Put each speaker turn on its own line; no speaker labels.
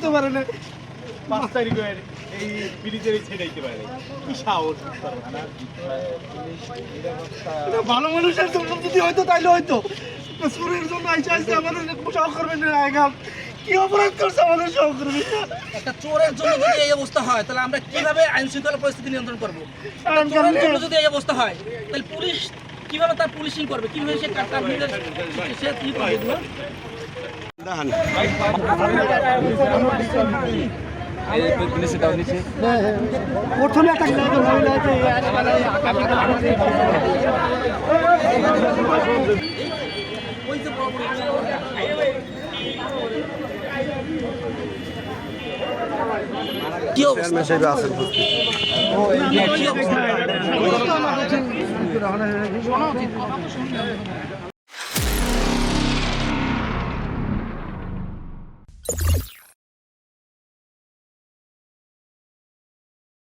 করতে পারে না।
5 তারিখ এই ব্রিজের ছেড়ে দিতে পারে কি সাহস
ভালো মানুষের জন্য যদি হয়তো তাইলে হয়তো চোরের জন্য আইসে আমাদের সহকর্মী আগাম কি অপরাধ করছে আমাদের সহকর্মী।
একটা চোরের জন্য যদি এই অবস্থা হয় তাহলে আমরা কিভাবে আইন শৃঙ্খলা পরিস্থিতি নিয়ন্ত্রণ করবো? চোরের জন্য যদি এই অবস্থা হয় তাহলে পুলিশ কিভাবে তার পুলিশিং করবে, কিভাবে সে সে কি করবে এগুলো?
প্রথমে একটা
কি অবস্থা?